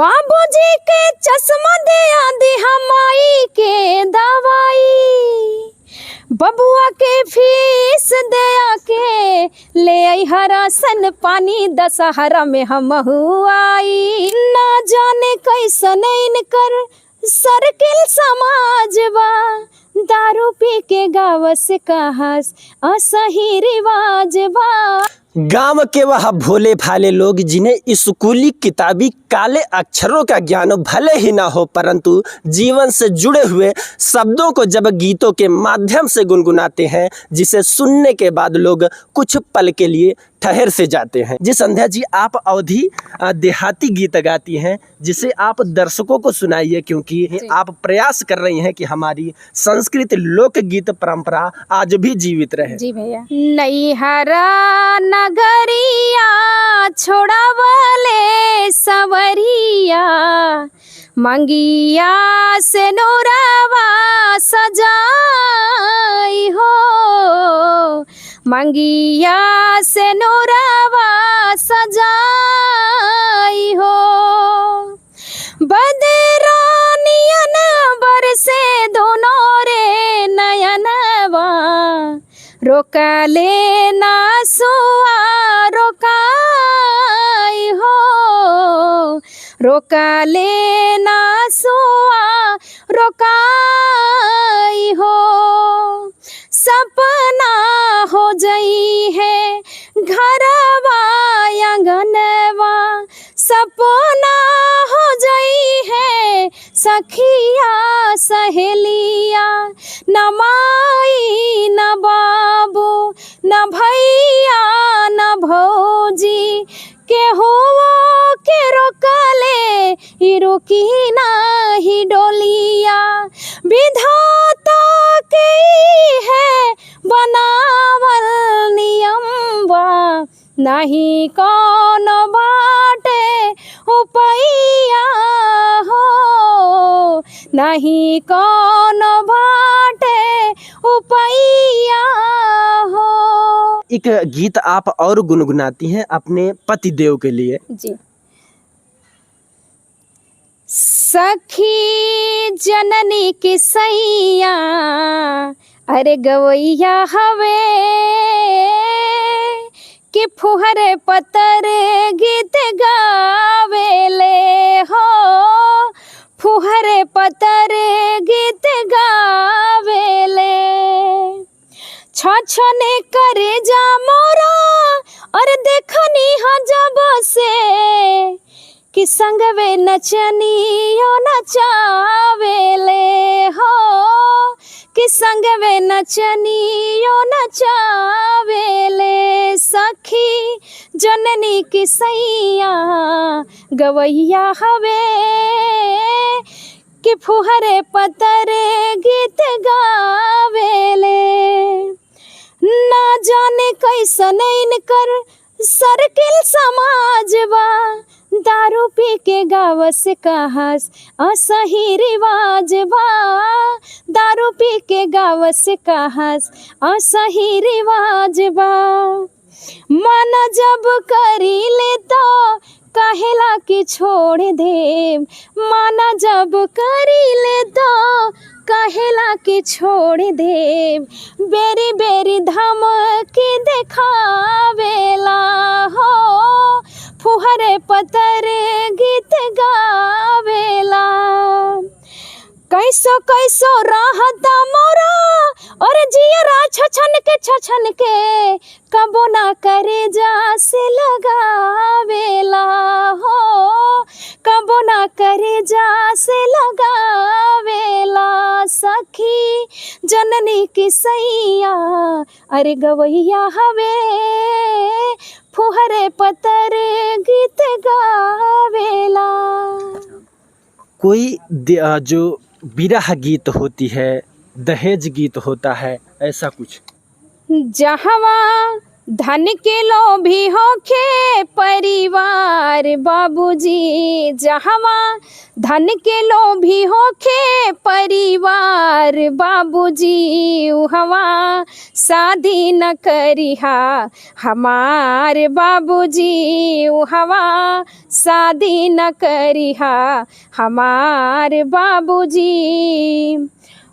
बाबूजी के चश्मा दे आदि हमाई के दवाई, बबुआ के फीस दे आके ले आई हरासन पानी, दशहरा में हम आई। ना जाने कैसन इनकर सर्किल समाजवा, दारू पी के गाँव से कहास असही रिवाजवा। गांव के वह भोले भाले लोग जिन्हें स्कूली किताबी काले अक्षरों का ज्ञान भले ही ना हो, परंतु जीवन से जुड़े हुए शब्दों को जब गीतों के माध्यम से गुनगुनाते हैं, जिसे सुनने के बाद लोग कुछ पल के लिए ठहर से जाते हैं। जी संध्या जी, आप अवधी देहाती गीत गाती हैं, जिसे आप दर्शकों को सुनाइए, क्योंकि आप प्रयास कर रही हैं कि हमारी संस्कृत लोकगीत परंपरा आज भी जीवित रहे। जी भैया। नैहरा नगरिया छोड़ावले सवरिया, मंगिया से नूरवा सजाई हो, मंगिया से नूरवा सजाई हो। बदरानियन बरसे दोनों रे नयनवा, रोका ले ना सुआ रोकाई हो, रोका ले ना सुआ रोकाई हो। सपना हो जई है घरवा आंगनवा, सपना हो जई है सखिया सहेलिया, न माई न बाबू न भैया न भौजी, के हो के रोकले ही रोकी नाही डोलिया। विधाता के है बनावल नियमवा, नहीं कौन बाटे उपैया हो, नहीं कौन बाटे उपैया हो। एक गीत आप और गुनगुनाती हैं अपने पति देव के लिए। जी। सखी जननी की सैया, अरे गवैया हवे कि फुहरे पतर गीत गावेले हो, फुहरे पतर गीत गावेले। छछने करे जा मोरा और देखनी हा जब से, कि संगवे नचनियो नचावेले हो, कि संगवे नचनियो नचावेले। सखी जननी की सैया गवैया हवे कि फुहरे पतर गीत गावेले। ना जाने कैसन इनकर सर्किल समाजवा, दारू पी के गाँव से कहास असही रिवाजवा, दारू पी के गाँव से कहास असही रिवाजवा। मन जब करी ले तो कहेला कि छोड़ दे, मन जब करी ले तो कहेला कि छोड़ दे। बेरी बेरी धमकी देखावेला हो, फुहरे पतर गीत गावेला। कैसो कैसो रहता मोरा और जियरा छछन के कबो ना करे जा से लगावेला हो, कबो ना करे जा से लगावेला। सखी जननी की सैया अरे गवैया हवे, फुहरे पतर गीत गावेला। कोई जो विरह गीत होती है, दहेज गीत होता है, ऐसा कुछ? जहवा धन के लोभी होखे परिवार बाबूजी, जहवा धन के लोभी होखे परिवार बाबूजी, उहवा शादी न करिहा हमार बाबूजी, उहवा शादी न करिहा हमार बाबूजी।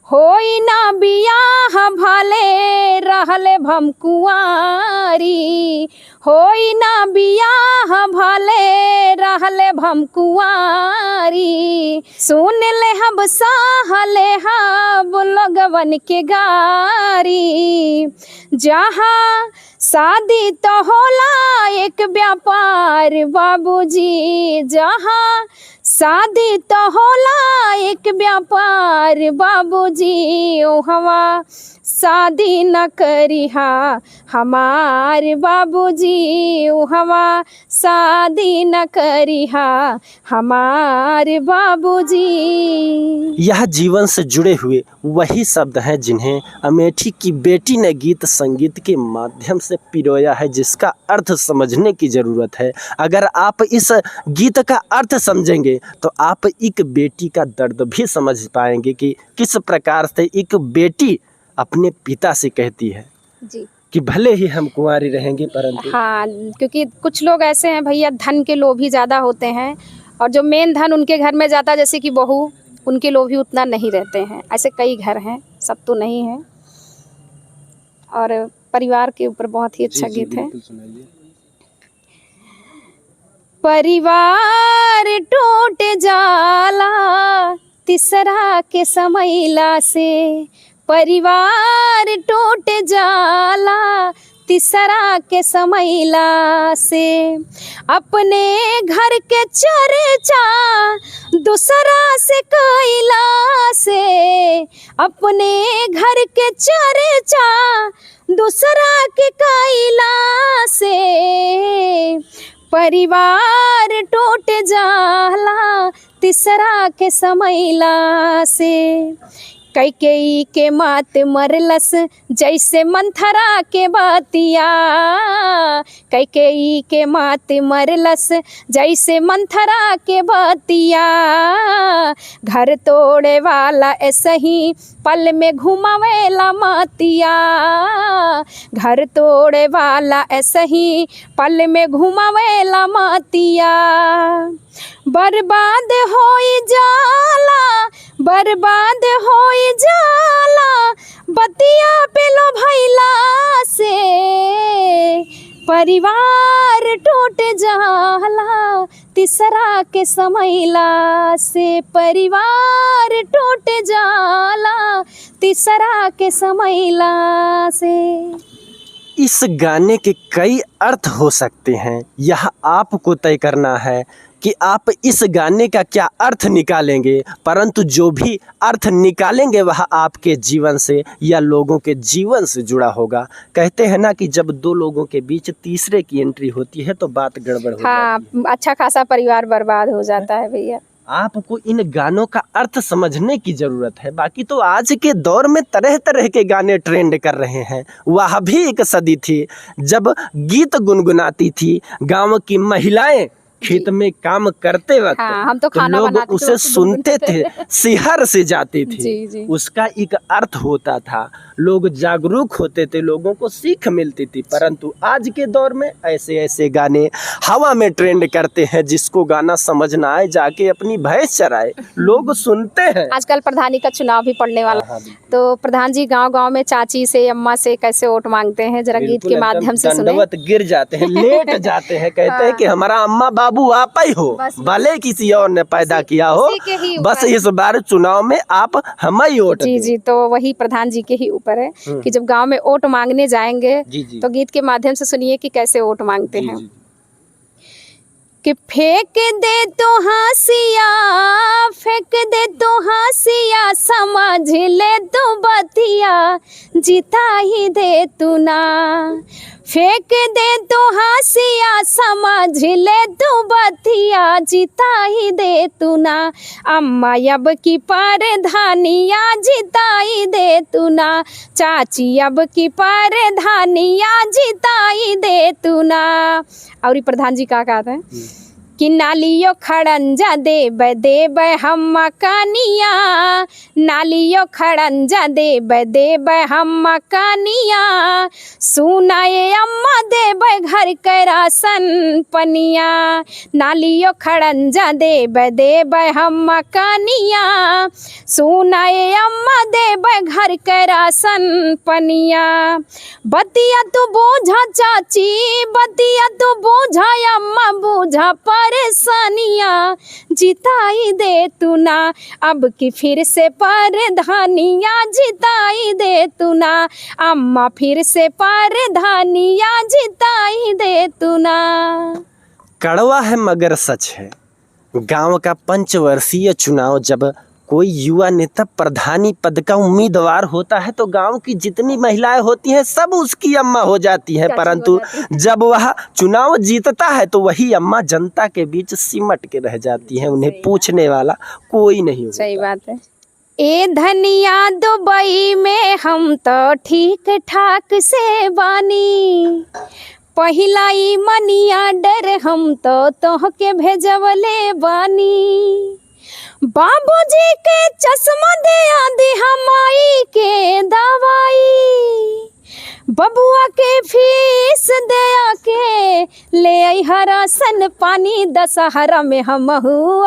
होई ना बियाह भले रहले भम कुंवारी, होई ना बियाह भले रहले भम कुंवारी, सुन ले हब सहले हब लोगवन के गारी, जहाँ शादी तो होला एक व्यापार बाबूजी, जहाँ शादी तो होला एक व्यापार बाबूजी, ओ हवा शादी न करिहा हमार बाबूजी, ओ हवा शादी न करिहा हमार बाबूजी। यह जीवन से जुड़े हुए वही शब्द हैं जिन्हें अमेठी की बेटी ने गीत संगीत के माध्यम से पिरोया है, जिसका अर्थ समझने की ज़रूरत है। अगर आप इस गीत का अर्थ समझेंगे तो आप एक बेटी का दर्द भी समझ पाएंगे कि किस प्रकार से एक बेटी अपने पिता से कहती है जी कि भले ही हम कुंवारी रहेंगे परंतु। हाँ, क्योंकि कुछ लोग ऐसे हैं भैया, धन के लोभी ज़्यादा होते हैं, और जो मेन धन उनके घर में जाता है जैसे कि बहू, उनके लोभी उतना नहीं रहते हैं। ऐसे कई घर हैं, सब तो नहीं है। और परिवार के ऊपर बहुत ही अच्छा गीत है। परिवार टूट जाला तीसरा के समैला से, परिवार टूट जाला तीसरा के समैला से, अपने घर के चर्चा दूसरा से कैला से, अपने घर के चर्चा दूसरा के कैला से, परिवार टूट जाला तीसरा के समैला से। कैकेयी के मात मरलस जैसे मंथरा के बातिया, कैकेयी के मात मरलस जैसे मंथरा के बातिया, घर तोड़े वाला ऐसे ही पल में घुमावेला मातिया, घर तोड़े वाला ऐसे ही पल में घुमावेला मातिया, बर्बाद होई जाला, बर्बाद होई जाला बतिया पे लो भैला से, परिवार टूट जाला तीसरा के समैला से, परिवार टूट जाला तीसरा के समैला से। इस गाने के कई अर्थ हो सकते हैं, यह आपको तय करना है कि आप इस गाने का क्या अर्थ निकालेंगे, परंतु जो भी अर्थ निकालेंगे वह आपके जीवन से या लोगों के जीवन से जुड़ा होगा। कहते हैं ना कि जब दो लोगों के बीच तीसरे की एंट्री होती है तो बात गड़बड़ हो जाती है। अच्छा खासा परिवार बर्बाद हो जाता है भैया। आपको इन गानों का अर्थ समझने की ज़रूरत है। बाकी तो आज के दौर में तरह तरह के गाने ट्रेंड कर रहे हैं। वह भी एक सदी थी जब गीत गुनगुनाती थी गांव की महिलाएं खेत में काम करते वक्त। हम तो खाना लोग उसे सुनते थे, सिहर से जाती थी। जी। उसका एक अर्थ होता था, लोग जागरूक होते थे, लोगों को सीख मिलती थी। परंतु आज के दौर में ऐसे ऐसे गाने हवा में ट्रेंड करते हैं, जिसको गाना समझ ना आए जाके अपनी भैंस चराए। लोग सुनते हैं। आजकल प्रधानी का चुनाव भी पड़ने वाला, तो प्रधान जी गांव-गांव में चाची से, अम्मा से कैसे वोट मांगते हैं, जरा गीत के माध्यम से सुने। दंडवत गिर जाते हैं, लेट जाते हैं, कहते हैं कि हमारा अम्मा बाबू आप ही हो, भले किसी और ने पैदा किया हो, बस इस बार चुनाव में आप हम ही वोट। जी, तो वही प्रधान जी के ही ऊपर है कि जब गांव में वोट मांगने जाएंगे तो गीत के माध्यम से सुनिए कि कैसे वोट मांगते हैं। कि फेंक दे तो हासिया, फेंक दे तो हासिया, समझ ले तो बतिया जिता ही दे तू ना। फेंक दे तू हासिया समझ ले तू बतिया जिता ही दे तू ना। अम्मा अब की परधानिया जिता ही दे तू ना। चाची अब की परधानिया जिता ही दे तू ना। और ये प्रधान जी का कहते हैं कि नालियो खड़ंजा देब हम मकानिया, नालियो खड़ंजा देब हम मकानिया। सुनाए अम्मा देब घर के राशन पनिया। नालियो खड़ंजा देब हम मकानिया। सुनाए अम्मा देब घर के राशन पनिया। बतिया तू बूझा चाची, बतिया तू बूझा अम्मा बूझा परेशानिया जिताई दे तू ना। अब की फिर से परधानिया जिताई दे तू ना। अम्मा फिर से परधानिया जिताई दे तू ना। कड़वा है मगर सच है। गांव का पंचवर्षीय चुनाव जब कोई युवा नेता प्रधानी पद का उम्मीदवार होता है तो गांव की जितनी महिलाएं होती हैं सब उसकी अम्मा हो जाती हैं, परंतु जब वह चुनाव जीतता है तो वही अम्मा जनता के बीच सिमट के रह जाती हैं, उन्हें पूछने वाला कोई नहीं होता। सही बात है। ए धनिया दुबई में हम तो ठीक ठाक से बानी। पहिला ई मनिया डर हम तो तोहके भेजवले बानी। बाबूजी के चश्मा दे आदि हमाई के दवाई। बबुआ के फीस दे आके ले आई राशन पानी। दशहरा में हम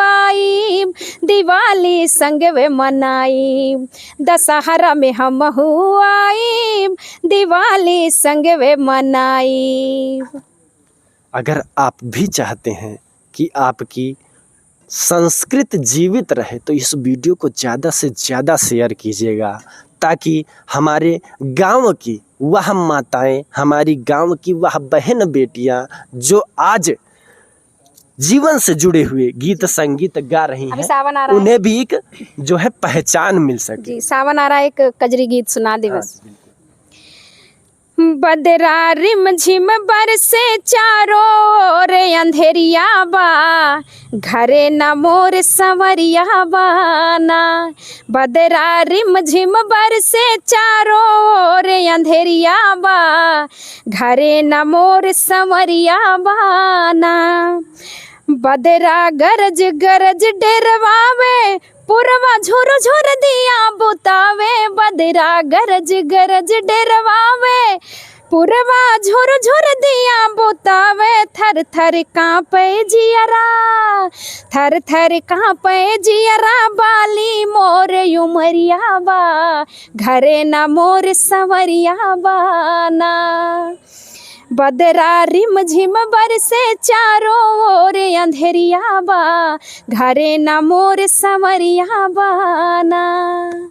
आई दिवाली संग वे मनाई। दशहरा में हम आई दिवाली संग वे मनाई। अगर आप भी चाहते हैं कि आपकी संस्कृति जीवित रहे तो इस वीडियो को ज़्यादा से ज़्यादा शेयर कीजिएगा, ताकि हमारे गांव की वह माताएं, हमारी गांव की वह बहन बेटियां जो आज जीवन से जुड़े हुए गीत संगीत गा रही हैं, उन्हें भी एक जो है पहचान मिल सके। जी, सावन आ रहा है, एक कजरी गीत सुना दे बस। बदरा रिम झिम बरसे चारों ओर अंधेरिया बा। घरे न मोर सवरिया बाना। बदरा रिम झिम बरसे चारों ओर अंधेरिया बा। घरे न मोर सवरिया बाना। बदरा गरज गरज डेरवावे पुरवा झुर झुर दिया बुतावे। बदरा गरज गरज डेरवावे पुरवा झुर झुर दिया बुतावे। थर थर कांपे जियरा, थर थर कांपे जियरा। बाली मोर उमरिया बा। घरे न मोर सवरिया बाना। बदरा रिम झिम बरसे चारों ओर अंधेरिया बा। घरे न मोर सवरिया बाना।